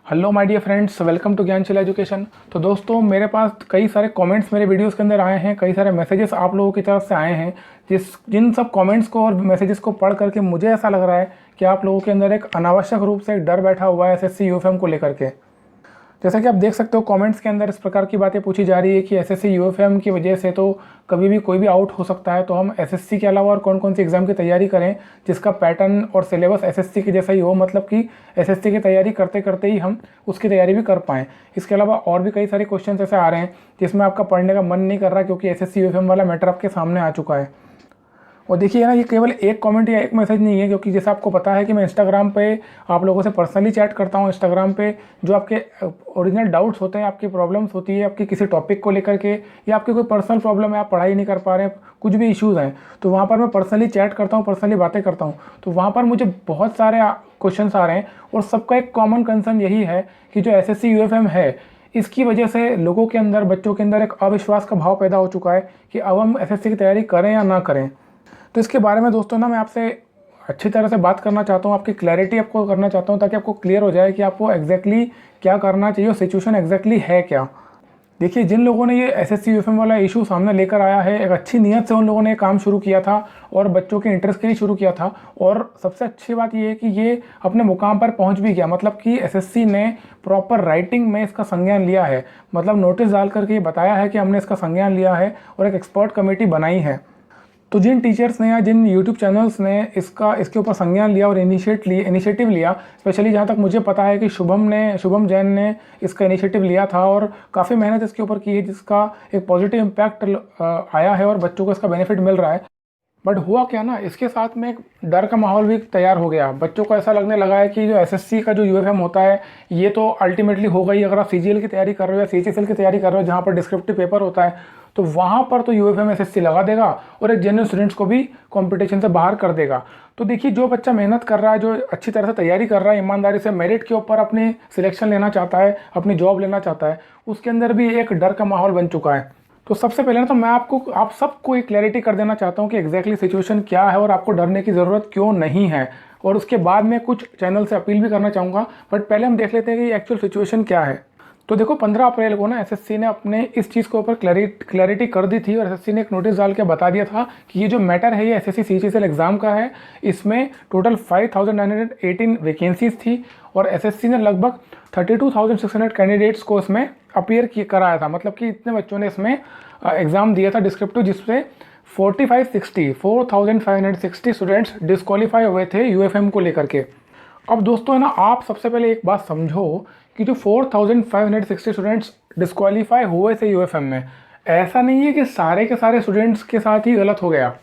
Hello my dear friends, welcome to Gyansheel education. तो दोस्तों, मेरे पास कई सारे कमेंट्स मेरे वीडियोस के अंदर आए हैं, कई सारे मैसेजेस आप लोगों की तरफ से आए हैं। जिन सब कमेंट्स को और मैसेजेस को पढ़ करके मुझे ऐसा लग रहा है कि आप लोगों के अंदर एक अनावश्यक रूप से एक डर बैठा हुआ है एसएससी यूएफएम को लेकर के। जैसा कि आप देख सकते हो, कमेंट्स के अंदर इस प्रकार की बातें पूछी जा रही है कि एसएससी यूएफएम की वजह से तो कभी भी कोई भी आउट हो सकता है, तो हम एसएससी के अलावा और कौन कौन सी एग्ज़ाम की तैयारी करें जिसका पैटर्न और सिलेबस एसएससी के जैसा ही हो, मतलब कि एसएससी की तैयारी करते करते ही हम उसकी तैयारी भी कर पाएँ। इसके अलावा और भी कई सारे क्वेश्चन ऐसे आ रहे हैं जिसमें आपका पढ़ने का मन नहीं कर रहा क्योंकि एसएससी यूएफएम वाला मैटर आपके सामने आ चुका है। और देखिए ना, ये केवल एक कमेंट या एक मैसेज नहीं है, क्योंकि जैसा आपको पता है कि मैं इंस्टाग्राम पे आप लोगों से पर्सनली चैट करता हूँ। इंस्टाग्राम पे जो आपके ओरिजिनल डाउट्स होते हैं, आपकी प्रॉब्लम्स होती है आपकी किसी टॉपिक को लेकर के, या आपकी कोई पर्सनल प्रॉब्लम है, आप पढ़ाई नहीं कर पा रहे हैं, कुछ भी इश्यूज़ हैं, तो वहाँ पर मैं पर्सनली चैट करता हूँ, पर्सनली बातें करता हूँ। तो वहाँ पर मुझे बहुत सारे क्वेश्चन आ रहे हैं और सबका एक कॉमन कंसर्न यही है कि जो एसएससी यूएफएम है, इसकी वजह से लोगों के अंदर, बच्चों के अंदर एक अविश्वास का भाव पैदा हो चुका है कि अब हम एसएससी की तैयारी करें या ना करें। तो इसके बारे में दोस्तों ना, मैं आपसे अच्छी तरह से बात करना चाहता हूँ, आपकी क्लैरिटी आपको करना चाहता हूँ, ताकि आपको क्लियर हो जाए कि आपको एग्जैक्टली क्या करना चाहिए और सिचुएशन एग्जैक्टली है क्या। देखिए, जिन लोगों ने ये एसएससी यूएफएम वाला इशू सामने लेकर आया है, एक अच्छी नीयत से उन लोगों ने ये काम शुरू किया था और बच्चों के इंटरेस्ट के लिए शुरू किया था। और सबसे अच्छी बात ये है कि ये अपने मुकाम पर पहुंच भी गया, मतलब कि एसएससी ने प्रॉपर राइटिंग में इसका संज्ञान लिया है, मतलब नोटिस डाल करके बताया है कि हमने इसका संज्ञान लिया है और एक एक्सपर्ट कमेटी बनाई है। तो जिन टीचर्स ने या जिन यूट्यूब चैनल्स ने इसके ऊपर संज्ञान लिया और इनिशिएटिव लिया, स्पेशली जहाँ तक मुझे पता है कि शुभम जैन ने इसका इनिशिएटिव लिया था और काफ़ी मेहनत इसके ऊपर की है, जिसका एक पॉजिटिव इम्पैक्ट आया है और बच्चों को इसका बेनिफिट मिल रहा है। बट हुआ क्या ना, इसके साथ में एक डर का माहौल भी तैयार हो गया। बच्चों को ऐसा लगने लगा है कि जो एसएससी का जो यूएफएम होता है, ये तो अल्टीमेटली होगा ही। अगर आप सीजीएल की तैयारी कर रहे हो या सीएचएसएल की तैयारी कर रहे हो, जहाँ पर डिस्क्रिप्टिव पेपर होता है, तो वहाँ पर तो यूएफएम एसएससी लगा देगा और एक जनरल स्टूडेंट्स को भी कंपटीशन से बाहर कर देगा। तो देखिए, जो बच्चा मेहनत कर रहा है, जो अच्छी तरह से तैयारी कर रहा है, ईमानदारी से मेरिट के ऊपर अपनी सिलेक्शन लेना चाहता है, अपनी जॉब लेना चाहता है, उसके अंदर भी एक डर का माहौल बन चुका है। तो सबसे पहले ना, तो मैं आप सबको एक क्लैरिटी कर देना चाहता हूँ कि एग्जैक्टली सिचुएशन क्या है और आपको डरने की ज़रूरत क्यों नहीं है। और उसके बाद में कुछ चैनल से अपील भी करना चाहूँगा, बट पहले हम देख लेते हैं कि एक्चुअल सिचुएशन क्या है। तो देखो, 15 अप्रैल को ना एसएससी ने अपने इस चीज़ के ऊपर क्लैरिटी कर दी थी और एसएससी ने एक नोटिस डाल के बता दिया था कि ये जो मैटर है, ये एसएससी सीजीएल एग्ज़ाम का है। इसमें टोटल 5918 वैकेंसीज थी और एसएससी ने लगभग 32,600 कैंडिडेट्स को इसमें अपीयर कराया था, मतलब कि इतने बच्चों ने इसमें एग्ज़ाम दिया था डिस्क्रिप्टिव, जिससे 4560 स्टूडेंट्स डिस्क्वालीफाई हुए थे यूएफएम को लेकर के। अब दोस्तों है ना, आप सबसे पहले एक बात समझो कि जो 4560 स्टूडेंट्स डिस्क्वालीफाई हुए थे यूएफएम में, ऐसा नहीं है कि सारे के सारे स्टूडेंट्स के साथ ही गलत हो गया।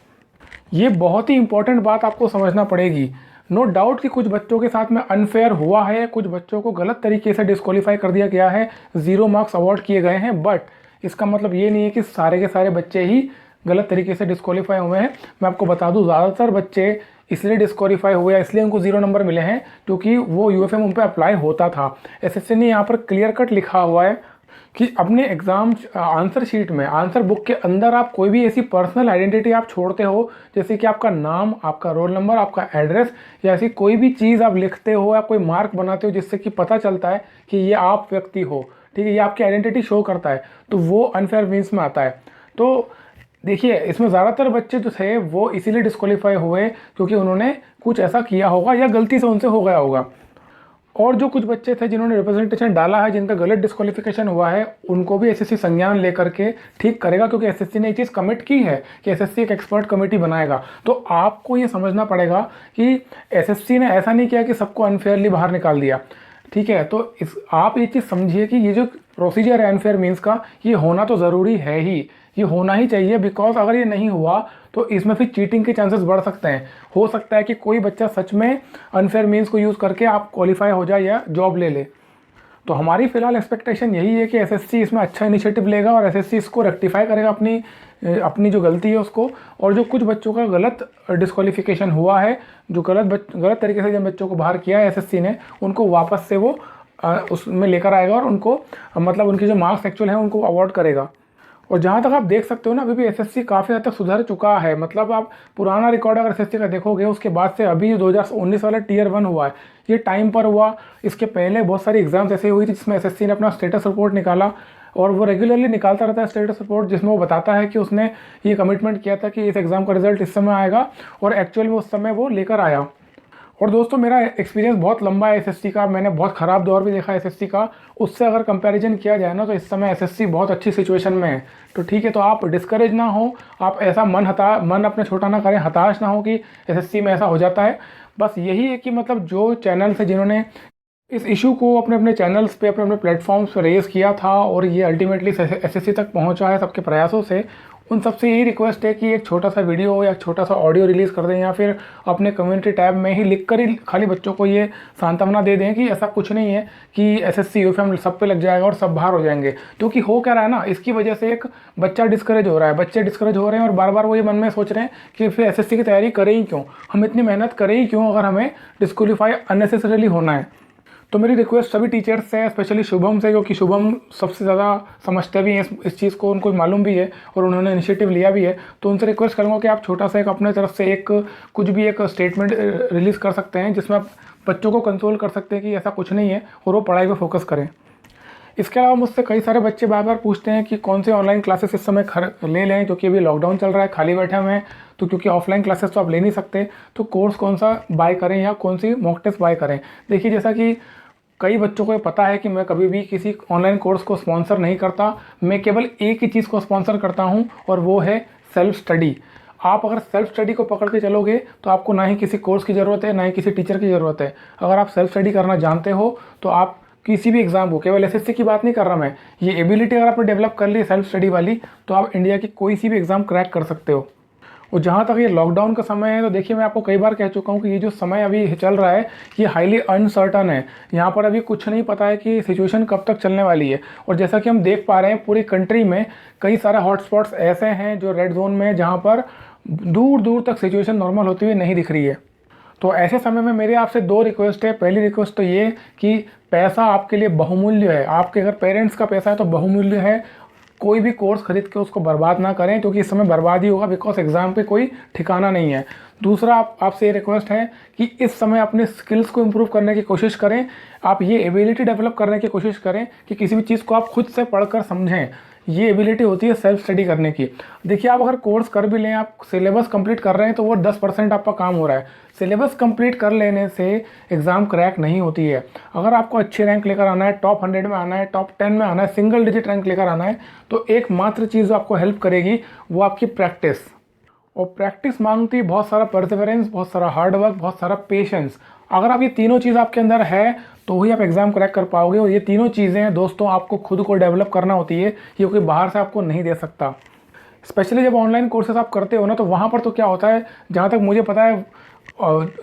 ये बहुत ही इंपॉर्टेंट बात आपको समझना पड़ेगी। नो डाउट कि कुछ बच्चों के साथ में अनफेयर हुआ है, कुछ बच्चों को गलत तरीके से डिस्क्वालीफाई कर दिया गया है, 0 मार्क्स अवॉर्ड किए गए हैं, बट इसका मतलब ये नहीं है कि सारे के सारे बच्चे ही गलत तरीके से डिस्क्वालीफाई हुए हैं। मैं आपको बता दूं, ज़्यादातर बच्चे इसलिए डिस्क्वालीफाई हुए, इसलिए उनको 0 नंबर मिले हैं क्योंकि वो यूएफएम उन पर अप्लाई होता था। एसएससी ने यहाँ पर क्लियर कट लिखा हुआ है कि अपने एग्ज़ाम आंसर शीट में, आंसर बुक के अंदर आप कोई भी ऐसी पर्सनल आइडेंटिटी आप छोड़ते हो, जैसे कि आपका नाम, आपका रोल नंबर, आपका एड्रेस, या ऐसी कोई भी चीज़ आप लिखते हो या कोई मार्क बनाते हो जिससे कि पता चलता है कि ये आप व्यक्ति हो, ठीक है, ये आपकी आइडेंटिटी शो करता है, तो वो अनफेयर मीन्स में आता है। तो देखिए, इसमें ज़्यादातर बच्चे जो थे वो इसीलिए डिस्क्वालीफाई हुए क्योंकि उन्होंने कुछ ऐसा किया होगा या गलती से उनसे हो गया होगा। और जो कुछ बच्चे थे जिन्होंने रिप्रेजेंटेशन डाला है, जिनका गलत डिस्क्वालिफिकेशन हुआ है, उनको भी एसएससी संज्ञान लेकर के ठीक करेगा, क्योंकि एसएससी ने एक चीज़ कमिट की है कि एसएससी एक एक्सपर्ट कमेटी बनाएगा। तो आपको ये समझना पड़ेगा कि एसएससी ने ऐसा नहीं किया कि सबको अनफेयरली बाहर निकाल दिया, ठीक है। तो आप ये चीज़ समझिए कि ये जो प्रोसीजर है अनफेयर मीन्स का, ये होना तो ज़रूरी है ही, ये होना ही चाहिए, बिकॉज अगर ये नहीं हुआ तो इसमें फिर चीटिंग के चांसेस बढ़ सकते हैं। हो सकता है कि कोई बच्चा सच में अनफेयर मीन्स को यूज़ करके आप क्वालिफाई हो जाए या जॉब ले ले। तो हमारी फ़िलहाल एक्सपेक्टेशन यही है कि एसएससी इसमें अच्छा इनिशिएटिव लेगा और एसएससी इसको रेक्टिफाई करेगा, अपनी जो गलती है उसको। और जो कुछ बच्चों का गलत डिस्क्वालिफिकेशन हुआ है, जो गलत तरीके से जिन बच्चों को बाहर किया है एसएससी ने, उनको वापस से वो उसमें लेकर आएगा और उनको, मतलब उनके जो मार्क्स एक्चुअल हैं, उनको अवॉर्ड करेगा। और जहाँ तक आप देख सकते हो ना, अभी भी एसएससी काफ़ी हद तक सुधर चुका है। मतलब आप पुराना रिकॉर्ड अगर एसएससी का देखोगे, उसके बाद से अभी 2019 वाला टियर 1 हुआ है, ये टाइम पर हुआ। इसके पहले बहुत सारी एग्जाम्स ऐसे हुई थी जिसमें एसएससी ने अपना स्टेटस रिपोर्ट निकाला, और वो रेगुलरली निकालता रहता है स्टेटस रिपोर्ट, जिसमें वो बताता है कि उसने ये कमिटमेंट किया था कि इस एग्ज़ाम का रिजल्ट इस समय आएगा, और एक्चुअल में उस समय वो लेकर आया। और दोस्तों, मेरा एक्सपीरियंस बहुत लंबा है एसएससी का, मैंने बहुत ख़राब दौर भी देखा है एसएससी का। उससे अगर कंपैरिजन किया जाए ना, तो इस समय एसएससी बहुत अच्छी सिचुएशन में है। तो ठीक है, तो आप डिस्करेज ना हो, आप ऐसा मन अपने छोटा ना करें, हताश ना हो कि एसएससी में ऐसा हो जाता है। बस यही है कि मतलब जो चैनल से जिन्होंने इस इशू को अपने अपने चैनल्स पे, अपने अपने प्लेटफॉर्म्स पे रेज़ किया था, और ये अल्टीमेटली एसएससी तक पहुंचा है सबके प्रयासों से, उन सबसे यही रिक्वेस्ट है कि एक छोटा सा वीडियो या छोटा सा ऑडियो रिलीज़ कर दें, या फिर अपने कम्युनिटी टैब में ही लिख कर ही खाली बच्चों को ये सांत्वना दे दें कि ऐसा कुछ नहीं है कि एसएससी यूपीएम सब पे लग जाएगा और सब बाहर हो जाएंगे। क्योंकि हो क्या रहा है ना, इसकी वजह से एक बच्चा डिस्करेज हो रहा है, बच्चे डिस्करेज हो रहे हैं, और बार बार वो ये मन में सोच रहे हैं कि फिर एसएससी की तैयारी करें ही क्यों, हम इतनी मेहनत करें ही क्यों, अगर हमें डिस्क्वालीफाई अननेसेसरीली होना है। तो मेरी रिक्वेस्ट सभी टीचर्स से, स्पेशली शुभम से, क्योंकि शुभम सबसे ज़्यादा समझते भी हैं इस चीज़ को, उनको मालूम भी है और उन्होंने इनिशिएटिव लिया भी है। तो उनसे रिक्वेस्ट करूँगा कि आप छोटा सा एक अपने तरफ से एक कुछ भी एक स्टेटमेंट रिलीज़ कर सकते हैं, जिसमें आप बच्चों को कंसोल कर सकते हैं कि ऐसा कुछ नहीं है, और वो पढ़ाई पर फोकस करें। इसके अलावा मुझसे कई सारे बच्चे बार बार पूछते हैं कि कौन से ऑनलाइन क्लासेस इस समय ले लें, क्योंकि अभी लॉकडाउन चल रहा है, खाली बैठे हुए हैं, तो क्योंकि ऑफलाइन क्लासेस तो आप ले नहीं सकते, तो कोर्स कौन सा बाय करें या कौन सी मॉक टेस्ट बाय करें। देखिए, जैसा कि कई बच्चों को ये पता है कि मैं कभी भी किसी ऑनलाइन कोर्स को स्पॉन्सर नहीं करता, मैं केवल एक ही चीज़ को स्पॉन्सर करता हूँ, और वो है सेल्फ स्टडी। आप अगर सेल्फ स्टडी को पकड़ के चलोगे तो आपको ना ही किसी कोर्स की ज़रूरत है, ना ही किसी टीचर की ज़रूरत है। अगर आप सेल्फ स्टडी करना जानते हो तो आप किसी भी एग्ज़ाम को, केवल एसएससी की बात नहीं कर रहा मैं, ये एबिलिटी अगर आपने डेवलप कर ली सेल्फ स्टडी वाली, तो आप इंडिया की कोई सी भी एग्ज़ाम क्रैक कर सकते हो। और जहाँ तक ये लॉकडाउन का समय है, तो देखिए, मैं आपको कई बार कह चुका हूँ कि ये जो समय अभी चल रहा है, ये हाईली अनसर्टन है। यहाँ पर अभी कुछ नहीं पता है कि सिचुएशन कब तक चलने वाली है। और जैसा कि हम देख पा रहे हैं, पूरी कंट्री में कई सारे हॉटस्पॉट्स ऐसे हैं जो रेड जोन में, जहाँ पर दूर दूर तक सिचुएशन नॉर्मल होती हुई नहीं दिख रही है। तो ऐसे समय में मेरे आपसे दो रिक्वेस्ट है। पहली रिक्वेस्ट तो ये कि पैसा आपके लिए बहुमूल्य है, आपके अगर पेरेंट्स का पैसा है तो बहुमूल्य है। कोई भी कोर्स खरीद के उसको बर्बाद ना करें, क्योंकि इस समय बर्बाद ही होगा, बिकॉज एग्ज़ाम पे कोई ठिकाना नहीं है। दूसरा, आपसे ये रिक्वेस्ट है कि इस समय अपने स्किल्स को इम्प्रूव करने की कोशिश करें। आप ये एबिलिटी डेवलप करने की कोशिश करें कि किसी भी चीज़ को आप खुद से पढ़कर समझें। ये एबिलिटी होती है सेल्फ स्टडी करने की। देखिए, आप अगर कोर्स कर भी लें, आप सिलेबस कंप्लीट कर रहे हैं, तो वो 10% आपका काम हो रहा है। सिलेबस कंप्लीट कर लेने से एग्ज़ाम क्रैक नहीं होती है। अगर आपको अच्छी रैंक लेकर आना है, टॉप 100 में आना है, टॉप 10 में आना है, सिंगल डिजिट रैंक लेकर आना है, तो एकमात्र चीज़ जो आपको हेल्प करेगी वो आपकी प्रैक्टिस। और प्रैक्टिस मांगती है बहुत सारा परसेवरेंस, बहुत सारा हार्डवर्क, बहुत सारा पेशेंस। अगर आप ये तीनों चीज़ आपके अंदर है तो ही आप एग्ज़ाम क्रैक कर पाओगे। और ये तीनों चीज़ें दोस्तों आपको खुद को डेवलप करना होती है, ये कोई बाहर से आपको नहीं दे सकता। स्पेशली जब ऑनलाइन कोर्सेज आप करते हो ना, तो वहाँ पर तो क्या होता है, जहाँ तक मुझे पता है,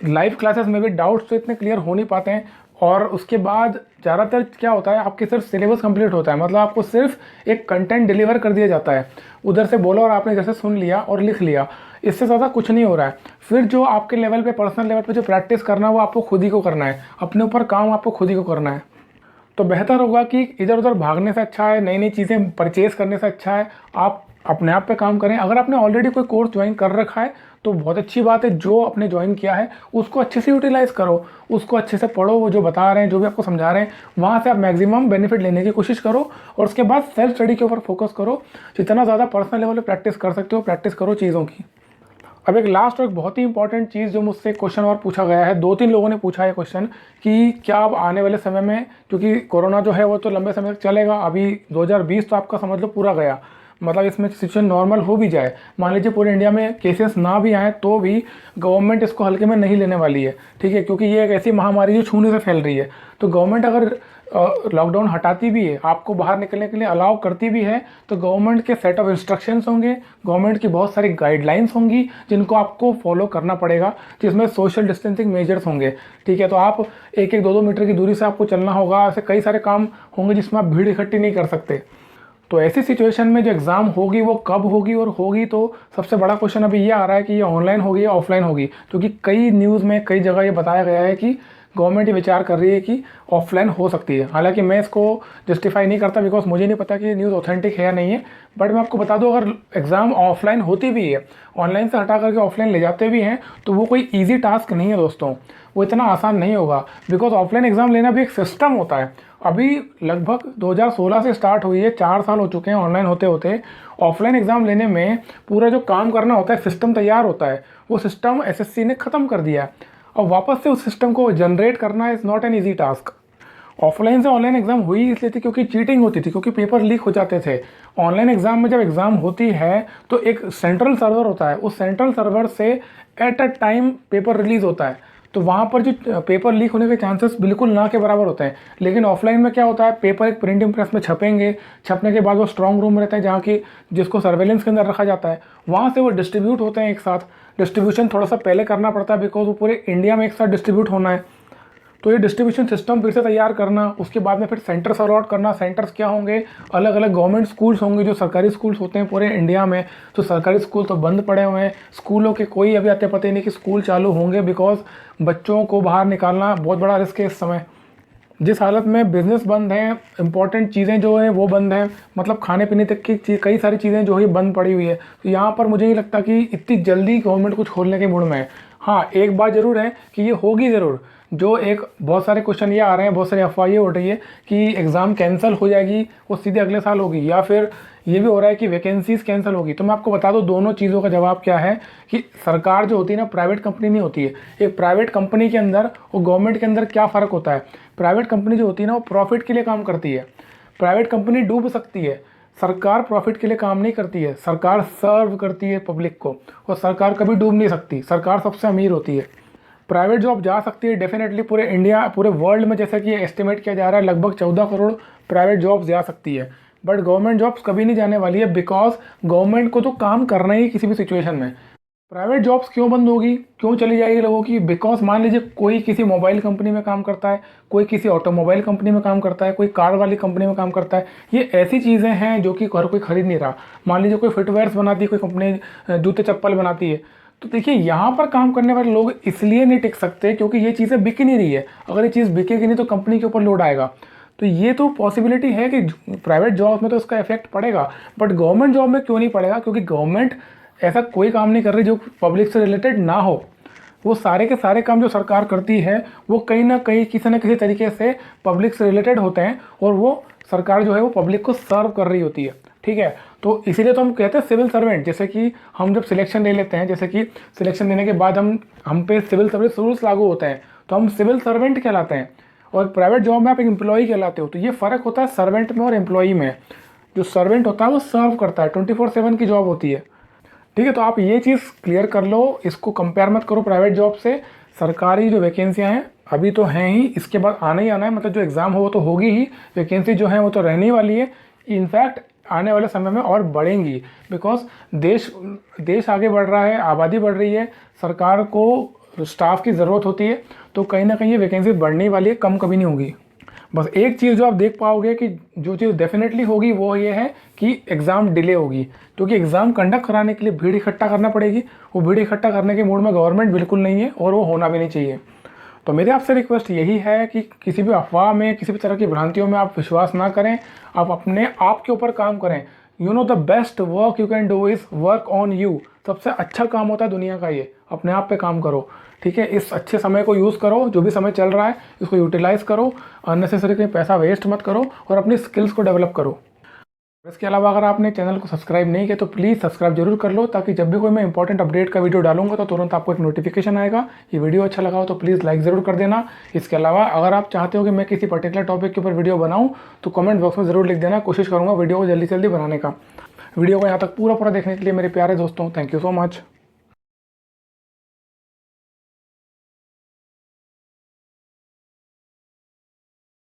लाइव क्लासेस में भी डाउट्स तो इतने क्लियर हो नहीं पाते हैं। और उसके बाद ज़्यादातर क्या होता है, आपके सिर्फ सिलेबस कंप्लीट होता है, मतलब आपको सिर्फ एक कंटेंट डिलीवर कर दिया जाता है, उधर से बोलो और आपने जैसे सुन लिया और लिख लिया, इससे ज़्यादा कुछ नहीं हो रहा है। फिर जो आपके लेवल पे, पर्सनल लेवल पे जो प्रैक्टिस करना है, वो आपको खुद ही को करना है, अपने ऊपर काम आपको खुद ही को करना है। तो बेहतर होगा कि इधर उधर भागने से अच्छा है, नई नई चीज़ें परचेज़ करने से अच्छा है, आप अपने आप पे काम करें। अगर आपने ऑलरेडी कोई कोर्स ज्वाइन कर रखा है तो बहुत अच्छी बात है, जो आपने ज्वाइन किया है उसको अच्छे से यूटिलाइज़ करो, उसको अच्छे से पढ़ो, वो जो बता रहे हैं, जो भी आपको समझा रहे हैं, वहाँ से आप मैक्सिमम बेनिफिट लेने की कोशिश करो। और उसके बाद सेल्फ स्टडी के ऊपर फोकस करो, जितना ज़्यादा पर्सनल लेवल पर प्रैक्टिस कर सकते हो प्रैक्टिस करो चीज़ों की। अब एक लास्ट और एक बहुत ही इंपॉर्टेंट चीज़ जो मुझसे क्वेश्चन और पूछा गया है, 2-3 लोगों ने पूछा है क्वेश्चन कि क्या अब आने वाले समय में, क्योंकि कोरोना जो है वो तो लंबे समय तक चलेगा, अभी 2020 तो आपका समझ लो पूरा गया, मतलब इसमें सिचुएशन नॉर्मल हो भी जाए, मान लीजिए पूरे इंडिया में केसेस ना भी आए, तो भी गवर्नमेंट इसको हल्के में नहीं लेने वाली है, ठीक है, क्योंकि ये एक ऐसी महामारी जो छूने से फैल रही है। तो गवर्नमेंट अगर लॉकडाउन हटाती भी है, आपको बाहर निकलने के लिए अलाउ करती भी है, तो गवर्नमेंट के सेट ऑफ इंस्ट्रक्शंस होंगे, गवर्नमेंट की बहुत सारी गाइडलाइंस होंगी जिनको आपको फॉलो करना पड़ेगा, जिसमें सोशल डिस्टेंसिंग मेजर्स होंगे, ठीक है। तो आप 1-2 मीटर की दूरी से आपको चलना होगा, ऐसे कई सारे काम होंगे जिसमें आप भीड़ इकट्ठी नहीं कर सकते। तो ऐसी सिचुएशन में जो एग्ज़ाम होगी वो कब होगी, और होगी तो सबसे बड़ा क्वेश्चन अभी ये आ रहा है कि ये ऑनलाइन होगी या ऑफलाइन होगी, क्योंकि कई न्यूज़ में कई जगह ये बताया गया है कि गवर्नमेंट ये विचार कर रही है कि ऑफलाइन हो सकती है। हालांकि मैं इसको जस्टिफाई नहीं करता बिकॉज मुझे नहीं पता कि ये न्यूज़ ऑथेंटिक है या नहीं है, बट मैं आपको बता दूं अगर एग्ज़ाम ऑफलाइन होती भी है, ऑनलाइन से हटा करके ऑफलाइन ले जाते भी हैं, तो वो कोई ईजी टास्क नहीं है दोस्तों, वो इतना आसान नहीं होगा बिकॉज ऑफलाइन एग्ज़ाम लेना भी एक सिस्टम होता है। अभी लगभग 2016 से स्टार्ट हुई है, 4 साल हो चुके हैं ऑनलाइन होते होते। ऑफलाइन एग्ज़ाम लेने में पूरा जो काम करना होता है, सिस्टम तैयार होता है, वो सिस्टम एसएससी ने ख़त्म कर दिया है। और वापस से उस सिस्टम को जनरेट करना is not an easy task. Offline से ऑनलाइन एग्ज़ाम हुई इसलिए थी क्योंकि चीटिंग होती थी, क्योंकि पेपर लीक हो जाते थे। ऑनलाइन एग्ज़ाम में जब एग्ज़ाम होती है तो एक सेंट्रल सर्वर होता है, उस सेंट्रल सर्वर से at a time paper release होता है, तो वहाँ पर जो पेपर लीक होने के चांसेस बिल्कुल ना के बराबर होते हैं। लेकिन ऑफलाइन में क्या होता है, पेपर एक प्रिंटिंग प्रेस में छपेंगे, छपने के बाद वो स्ट्रॉन्ग रूम रहता है जहाँ की जिसको सर्वेलेंस के अंदर रखा जाता है, वहाँ से वो डिस्ट्रीब्यूट होते हैं एक साथ। डिस्ट्रीब्यूशन थोड़ा सा पहले करना पड़ता है बिकॉज वो पूरे इंडिया में एक साथ डिस्ट्रीब्यूट होना है, तो ये डिस्ट्रीब्यूशन सिस्टम फिर से तैयार करना, उसके बाद में फिर सेंटर्स अलॉट करना। सेंटर्स क्या होंगे, अलग अलग गवर्नमेंट स्कूल्स होंगे जो सरकारी स्कूल्स होते हैं पूरे इंडिया में। तो सरकारी स्कूल तो बंद पड़े हुए हैं, स्कूलों के कोई अभी आते पते नहीं कि स्कूल चालू होंगे बिकॉज बच्चों को बाहर निकालना बहुत बड़ा रिस्क है इस समय। जिस हालत में बिज़नेस बंद हैं, इंपॉर्टेंट चीज़ें जो हैं वो बंद हैं, मतलब खाने पीने तक की कई सारी चीज़ें जो है बंद पड़ी हुई है। तो यहाँ पर मुझे नहीं लगता कि इतनी जल्दी गवर्नमेंट कुछ खोलने के मूड में है। हाँ, एक बात ज़रूर है कि ये होगी ज़रूर। जो एक बहुत सारे क्वेश्चन ये आ रहे हैं, बहुत सारी अफवाहें उड़ रही है कि एग्ज़ाम कैंसिल हो जाएगी, वो सीधे अगले साल होगी, या फिर ये भी हो रहा है कि वैकेंसीज़ कैंसिल होगी। तो मैं आपको बता दूं दोनों चीज़ों का जवाब क्या है कि सरकार जो होती है ना, प्राइवेट कंपनी नहीं होती है। एक प्राइवेट कंपनी के अंदर और गवर्नमेंट के अंदर क्या फ़र्क होता है, प्राइवेट कंपनी जो होती है ना वो प्रॉफिट के लिए काम करती है। प्राइवेट कंपनी डूब सकती है, सरकार प्रॉफिट के लिए काम नहीं करती है, सरकार सर्व करती है पब्लिक को, और सरकार कभी डूब नहीं सकती, सरकार सबसे अमीर होती है। प्राइवेट जॉब जा सकती है डेफिनेटली, पूरे इंडिया पूरे वर्ल्ड में जैसा कि एस्टिमेट किया जा रहा है लगभग 14 करोड़ प्राइवेट जॉब्स जा सकती है, बट गवर्नमेंट जॉब्स कभी नहीं जाने वाली है बिकॉज गवर्नमेंट को तो काम करना ही किसी भी सिचुएशन में। प्राइवेट जॉब्स क्यों बंद होगी, क्यों चली जाएगी लोगों की, बिकॉज मान लीजिए कोई किसी मोबाइल कंपनी में काम करता है, कोई किसी ऑटोमोबाइल कंपनी में काम करता है, कोई कार वाली कंपनी में काम करता है। ये ऐसी चीज़ें हैं जो कि हर कोई खरीद नहीं रहा। मान लीजिए कोई फुटवेयर्स बनाती है, कोई कंपनी जूते चप्पल बनाती है, तो देखिए यहाँ पर काम करने वाले लोग इसलिए नहीं टिक सकते क्योंकि ये चीज़ें बिक नहीं रही है। अगर ये चीज़ बिकेगी नहीं तो कंपनी के ऊपर लोड आएगा। तो ये तो पॉसिबिलिटी है कि प्राइवेट जॉब में तो इसका इफेक्ट पड़ेगा, बट गवर्नमेंट जॉब में क्यों नहीं पड़ेगा, क्योंकि गवर्नमेंट ऐसा कोई काम नहीं कर रही जो पब्लिक से रिलेटेड ना हो। वो सारे के सारे काम जो सरकार करती है वो कहीं ना कहीं किसी न किसी तरीके से पब्लिक से रिलेटेड होते हैं, और वो सरकार जो है वो पब्लिक को सर्व कर रही होती है। ठीक है, तो इसीलिए तो हम कहते हैं सिविल सर्वेंट। जैसे कि हम जब सिलेक्शन ले लेते हैं, जैसे कि सिलेक्शन लेने के बाद हम पे सिविल सर्विस रूल्स लागू होते हैं, तो हम सिविल सर्वेंट कहलाते हैं, और प्राइवेट जॉब में आप एक एम्प्लॉई कहलाते हो। तो ये फ़र्क होता है सर्वेंट में और एम्प्लॉई में। जो सर्वेंट होता है वो सर्व करता है, 24/7 की जॉब होती है। ठीक है, तो आप ये चीज़ क्लियर कर लो, इसको कंपेयर मत करो प्राइवेट जॉब से। सरकारी जो वैकेंसियाँ हैं अभी तो हैं ही, इसके बाद आना ही आना है, मतलब जो एग्ज़ाम हो वो तो होगी ही, वैकेंसी जो है वो तो रहने वाली है। इनफैक्ट आने वाले समय में और बढ़ेंगी बिकॉज देश आगे बढ़ रहा है, आबादी बढ़ रही है, सरकार को स्टाफ की ज़रूरत होती है, तो कहीं ना कहीं ये वैकेंसी बढ़ने वाली है, कम कभी नहीं होगी। बस एक चीज़ जो आप देख पाओगे कि जो चीज़ डेफिनेटली होगी वो ये है कि एग्ज़ाम डिले होगी, क्योंकि एग्ज़ाम कंडक्ट कराने के लिए भीड़ इकट्ठा करना पड़ेगी। वो भीड़ इकट्ठा करने के मूड में गवर्नमेंट बिल्कुल नहीं है, और वो होना भी नहीं चाहिए। तो मेरी आपसे रिक्वेस्ट यही है कि किसी भी अफवाह में, किसी भी तरह की भ्रांतियों में आप विश्वास ना करें, आप अपने आप के ऊपर काम करें। You know the best work you can do is work on you. सबसे अच्छा काम होता है दुनिया का ये, अपने आप पे काम करो। ठीक है, इस अच्छे समय को यूज़ करो, जो भी समय चल रहा है इसको यूटिलाइज़ करो, अननेसेसरी कहीं पैसा वेस्ट मत करो, और अपनी स्किल्स को डेवलप करो। इसके अलावा अगर आपने चैनल को सब्सक्राइब नहीं किया तो प्लीज़ सब्सक्राइब जरूर कर लो, ताकि जब भी कोई मैं इंपॉर्टेंट अपडेट का वीडियो डालूंगा तो तुरंत आपको एक नोटिफिकेशन आएगा। ये वीडियो अच्छा लगा हो तो प्लीज़ लाइक ज़रूर कर देना। इसके अलावा अगर आप चाहते हो कि मैं किसी पर्टिकुलर टॉपिक के ऊपर वीडियो बनाऊँ तो कमेंट बॉक्स में ज़रूर लिख देना, कोशिश करूँगा वीडियो को जल्दी से जल्दी बनाने का। वीडियो को यहाँ तक पूरा देखने के लिए मेरे प्यारे दोस्तों, थैंक यू सो मच।